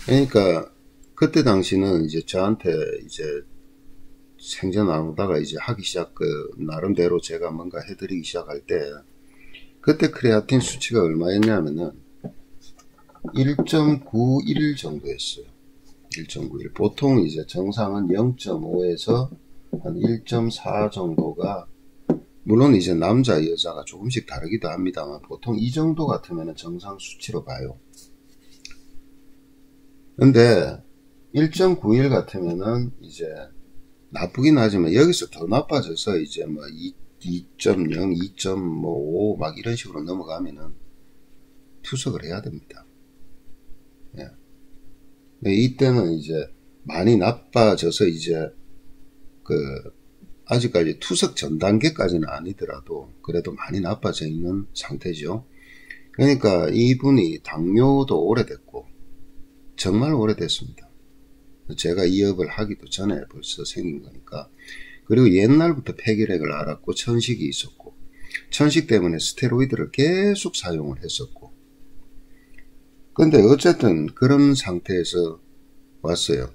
그러니까 그때 당시는 이제 저한테 이제 생전나누다가 이제 하기 시작, 나름대로 제가 뭔가 해드리기 시작할 때, 그때 크레아틴 수치가 얼마였냐면은 1.91 정도였어요. 1.91. 보통 이제 정상은 0.5에서 한 1.4 정도가, 물론 이제 남자, 여자가 조금씩 다르기도 합니다만, 보통 이 정도 같으면 정상 수치로 봐요. 근데 1.91 같으면은 이제 나쁘긴 하지만 여기서 더 나빠져서 이제 뭐 2.0, 2.5 막 이런 식으로 넘어가면은 투석을 해야 됩니다. 예. 이때는 이제 많이 나빠져서 이제 아직까지 투석 전 단계까지는 아니더라도 그래도 많이 나빠져 있는 상태죠. 그러니까 이분이 당뇨도 오래됐고 정말 오래됐습니다. 제가 이 업을 하기도 전에 벌써 생긴 거니까. 그리고 옛날부터 폐결핵을 앓았고 천식이 있었고, 천식 때문에 스테로이드를 계속 사용을 했었고, 근데 어쨌든 그런 상태에서 왔어요.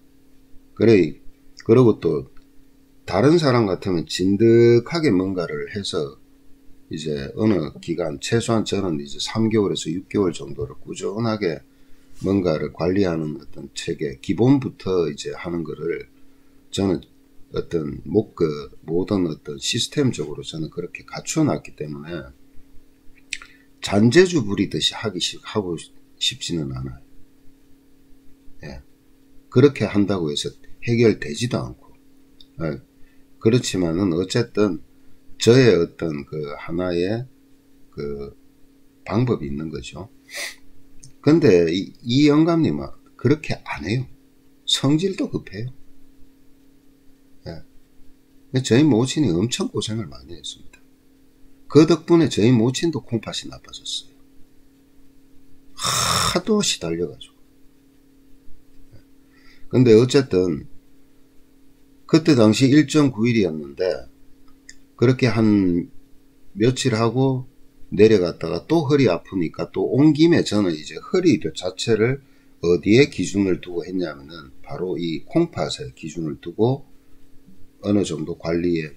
그리고 또 다른 사람 같으면 진득하게 뭔가를 해서 이제 어느 기간, 최소한 저는 이제 3개월에서 6개월 정도를 꾸준하게 뭔가를 관리하는 어떤 체계, 기본부터 이제 하는 거를 저는 어떤 모든 어떤 시스템적으로 저는 그렇게 갖추어 놨기 때문에 잔재주 부리듯이 하고 싶지는 않아요. 예. 그렇게 한다고 해서 해결되지도 않고. 예. 그렇지만은 어쨌든 저의 어떤 하나의 방법이 있는 거죠. 근데 이 영감님은 그렇게 안 해요. 성질도 급해요. 예. 저희 모친이 엄청 고생을 많이 했습니다. 그 덕분에 저희 모친도 콩팥이 나빠졌어요. 하도 시달려가지고. 근데 어쨌든 그때 당시 1.91이었는데 그렇게 한 며칠 하고 내려갔다가 또 허리 아프니까 또 온 김에 저는 이제 허리 자체를 어디에 기준을 두고 했냐면은 바로 이 콩팥에 기준을 두고 어느 정도 관리에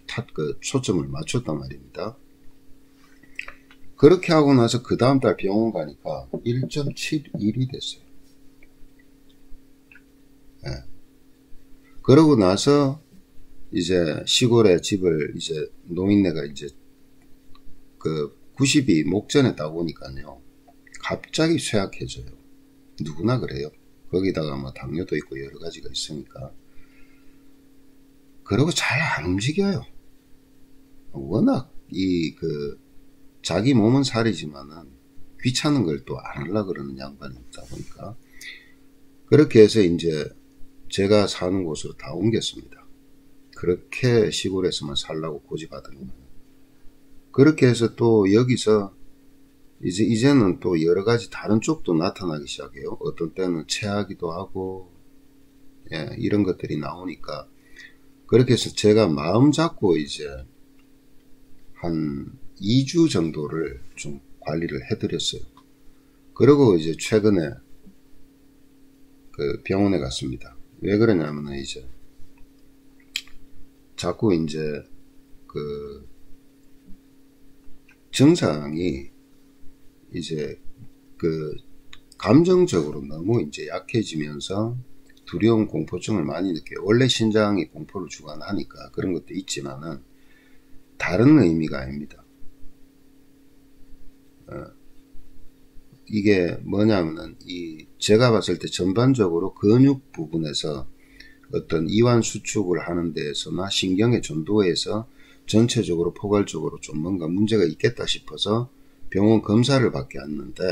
초점을 맞췄단 말입니다. 그렇게 하고 나서 그 다음 달 병원 가니까 1.71이 됐어요. 예. 그러고 나서 이제 시골에 집을 이제 노인네가 이제 90이 목전에 따보니까요. 갑자기 쇠약해져요. 누구나 그래요. 거기다가 뭐 당뇨도 있고 여러 가지가 있으니까. 그리고 잘 안 움직여요. 워낙 자기 몸은 살이지만은 귀찮은 걸 또 안 하려고 그러는 양반이다 보니까. 그렇게 해서 이제 제가 사는 곳으로 다 옮겼습니다. 그렇게 시골에서만 살라고 고집하더니. 그렇게 해서 또 여기서 이제는 또 여러 가지 다른 쪽도 나타나기 시작해요. 어떤 때는 체하기도 하고, 예, 이런 것들이 나오니까. 그렇게 해서 제가 마음 잡고 이제 한 2주 정도를 좀 관리를 해드렸어요. 그리고 이제 최근에 병원에 갔습니다. 왜 그러냐면은 이제 자꾸 이제 증상이 이제 감정적으로 너무 이제 약해지면서 두려움, 공포증을 많이 느껴요. 원래 신장이 공포를 주관하니까 그런 것도 있지만은 다른 의미가 아닙니다. 이게 뭐냐면은 제가 봤을 때 전반적으로 근육 부분에서 어떤 이완 수축을 하는 데에서나 신경의 전도에서 전체적으로 포괄적으로 좀 뭔가 문제가 있겠다 싶어서 병원 검사를 받게 왔는데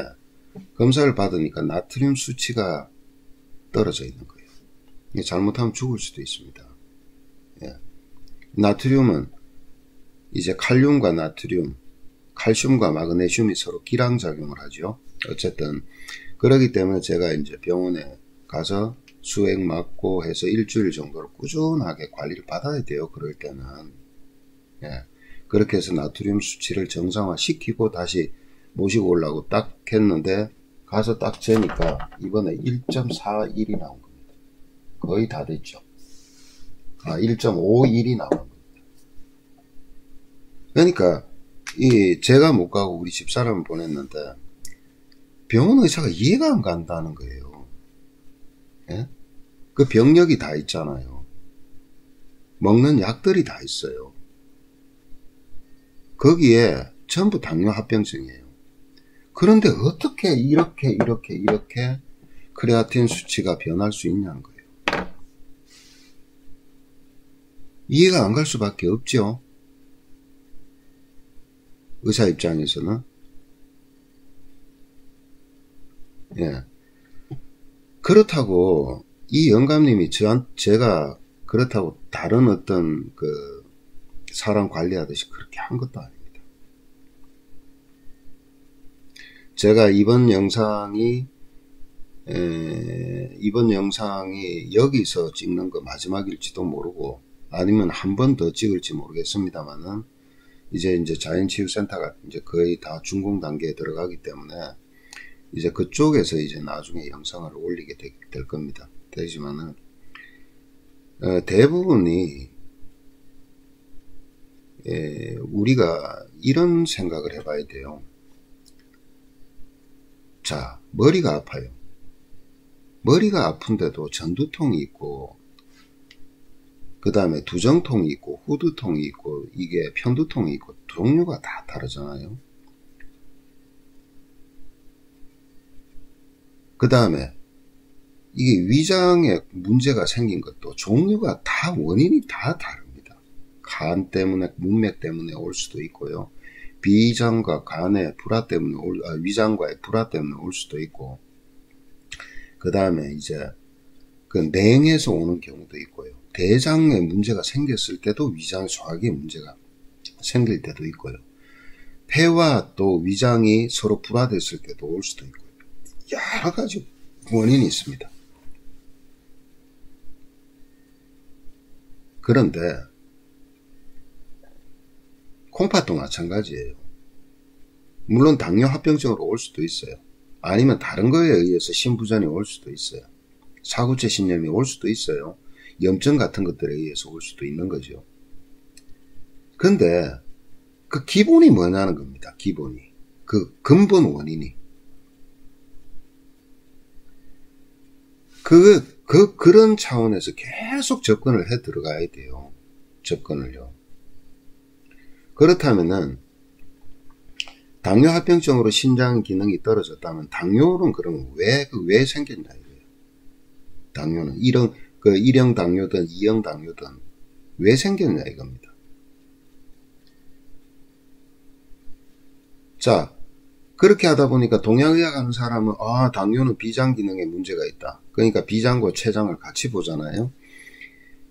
검사를 받으니까 나트륨 수치가 떨어져 있는 거예요. 잘못하면 죽을 수도 있습니다. 예. 나트륨은 이제 칼륨과 나트륨, 칼슘과 마그네슘이 서로 기량작용을 하죠. 어쨌든 그러기 때문에 제가 이제 병원에 가서 수액 맞고 해서 일주일 정도를 꾸준하게 관리를 받아야 돼요. 그럴 때는. 예. 그렇게 해서 나트륨 수치를 정상화 시키고 다시 모시고 오려고 딱 했는데 가서 딱 재니까 이번에 1.41이 나온 겁니다. 거의 다 됐죠. 1.51이 나온 겁니다. 그러니까 제가 못 가고 우리 집사람을 보냈는데 병원 의사가 이해가 안 간다는 거예요. 예? 그 병력이 다 있잖아요. 먹는 약들이 다 있어요. 거기에 전부 당뇨 합병증이에요. 그런데 어떻게 이렇게 크레아틴 수치가 변할 수 있냐는 거예요. 이해가 안 갈 수밖에 없죠. 의사 입장에서는. 예. 그렇다고 이 영감님이 제가 그렇다고 다른 어떤 그 사람 관리하듯이 그렇게 한 것도 아닙니다. 제가 이번 영상이 여기서 찍는 거 마지막일지도 모르고 아니면 한 번 더 찍을지 모르겠습니다만은 이제 자연치유센터가 이제 거의 다 준공 단계에 들어가기 때문에 이제 그쪽에서 이제 나중에 영상을 올리게 될 겁니다. 되지만은 대부분이 우리가 이런 생각을 해봐야 돼요. 자, 머리가 아파요. 머리가 아픈데도 전두통이 있고 그 다음에 두정통이 있고 후두통이 있고 이게 편두통이 있고 종류가 다 다르잖아요. 그 다음에 이게 위장에 문제가 생긴 것도 종류가 다 원인이 다 다릅니다. 간 때문에 문맥 때문에 올 수도 있고요. 비장과 간의 불화 때문에 위장과의 불화 때문에 올 수도 있고 그 다음에 이제 그 냉에서 오는 경우도 있고요. 대장에 문제가 생겼을 때도 위장 소화기에 문제가 생길 때도 있고요. 폐와 또 위장이 서로 불화됐을 때도 올 수도 있고요. 여러 가지 원인이 있습니다. 그런데 콩팥도 마찬가지예요. 물론 당뇨 합병증으로 올 수도 있어요. 아니면 다른 거에 의해서 신부전이 올 수도 있어요. 사구체 신염이 올 수도 있어요. 염증 같은 것들에 의해서 올 수도 있는 거죠. 근데 그 기본이 뭐냐는 겁니다. 기본이. 그 근본 원인이. 그런 차원에서 계속 접근을 해 들어가야 돼요. 접근을요. 그렇다면은 당뇨 합병증으로 신장 기능이 떨어졌다면 당뇨는 그러면 왜 생겼냐 이거예요. 당뇨는 일형 당뇨든 이형 당뇨든 왜 생겼냐 이겁니다. 자, 그렇게 하다 보니까 동양의학 하는 사람은 당뇨는 비장 기능에 문제가 있다. 그러니까 비장과 췌장을 같이 보잖아요.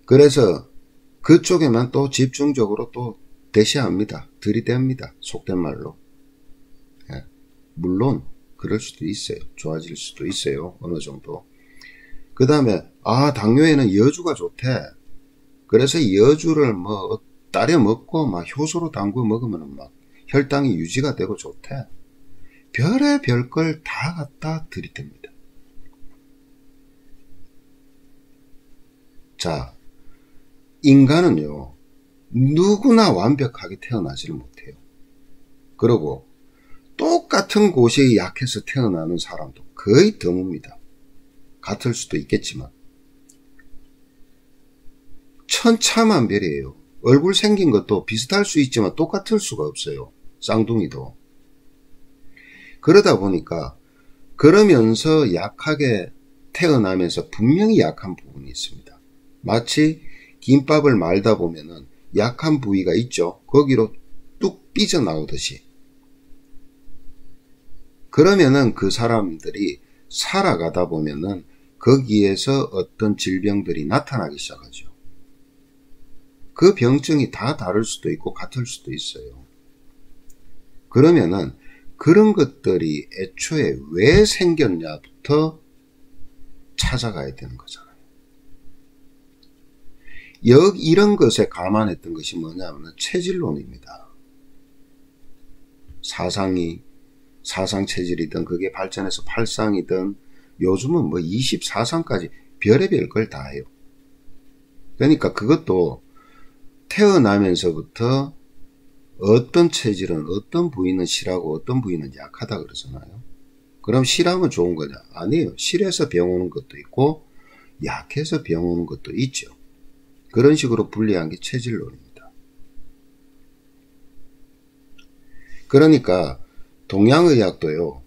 그래서 그쪽에만 또 집중적으로 또 대시합니다. 들이댑니다. 속된 말로. 예. 물론 그럴 수도 있어요. 좋아질 수도 있어요. 어느 정도. 그 다음에 당뇨에는 여주가 좋대. 그래서 여주를 따려 먹고 막 효소로 담궈 먹으면 막 혈당이 유지가 되고 좋대. 별의별 걸 다 갖다 들이댑니다. 자, 인간은요 누구나 완벽하게 태어나지를 못해요. 그리고 똑같은 곳이 약해서 태어나는 사람도 거의 드뭅니다. 같을 수도 있겠지만 천차만별이에요. 얼굴 생긴 것도 비슷할 수 있지만 똑같을 수가 없어요. 쌍둥이도. 그러다 보니까 그러면서 약하게 태어나면서 분명히 약한 부분이 있습니다. 마치 김밥을 말다 보면은 약한 부위가 있죠. 거기로 뚝 삐져나오듯이. 그러면은 그 사람들이 살아가다 보면은 거기에서 어떤 질병들이 나타나기 시작하죠. 그 병증이 다 다를 수도 있고 같을 수도 있어요. 그러면은 그런 것들이 애초에 왜 생겼냐부터 찾아가야 되는 거잖아요. 이런 것에 감안했던 것이 뭐냐면 체질론입니다. 사상이 사상 체질이든 그게 발전해서 8상이든 요즘은 뭐 24상까지 별의별 걸 다 해요. 그러니까 그것도 태어나면서부터 어떤 체질은 어떤 부위는 실하고 어떤 부위는 약하다 그러잖아요. 그럼 실하면 좋은 거냐? 아니에요. 실해서 병 오는 것도 있고 약해서 병 오는 것도 있죠. 그런 식으로 분리한 게 체질론입니다. 그러니까 동양의학도요.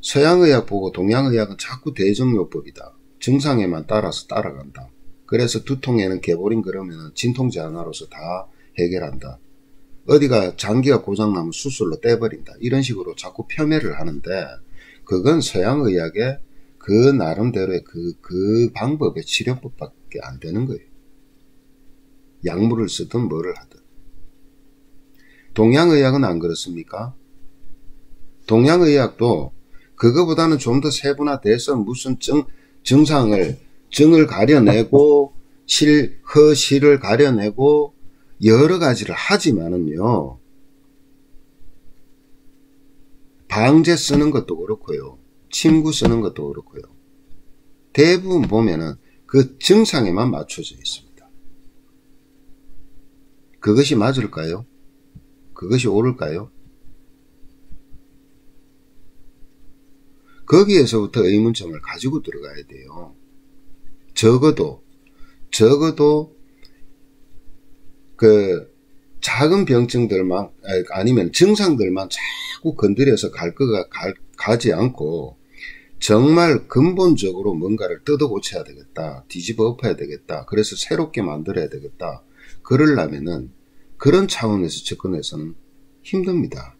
서양의학 보고 동양의학은 자꾸 대정요법이다. 증상에만 따라서 따라간다. 그래서 두통에는 개보린 그러면 진통제 하나로서 다 해결한다. 어디가 장기가 고장나면 수술로 떼버린다. 이런 식으로 자꾸 폄훼를 하는데 그건 서양의학의 그 나름대로의 그 방법의 치료법밖에 안 되는 거예요. 약물을 쓰든 뭐를 하든. 동양의학은 안 그렇습니까? 동양의학도 그거보다는 좀 더 세분화돼서 무슨 증을 가려내고 허실을 가려내고 여러 가지를 하지만은요. 방제 쓰는 것도 그렇고요. 침구 쓰는 것도 그렇고요. 대부분 보면은 그 증상에만 맞춰져 있습니다. 그것이 맞을까요? 그것이 옳을까요? 거기에서부터 의문점을 가지고 들어가야 돼요. 적어도 그 작은 병증들만 아니면 증상들만 자꾸 건드려서 가지 않고 정말 근본적으로 뭔가를 뜯어 고쳐야 되겠다. 뒤집어 엎어야 되겠다. 그래서 새롭게 만들어야 되겠다. 그러려면은 그런 차원에서 접근해서는 힘듭니다.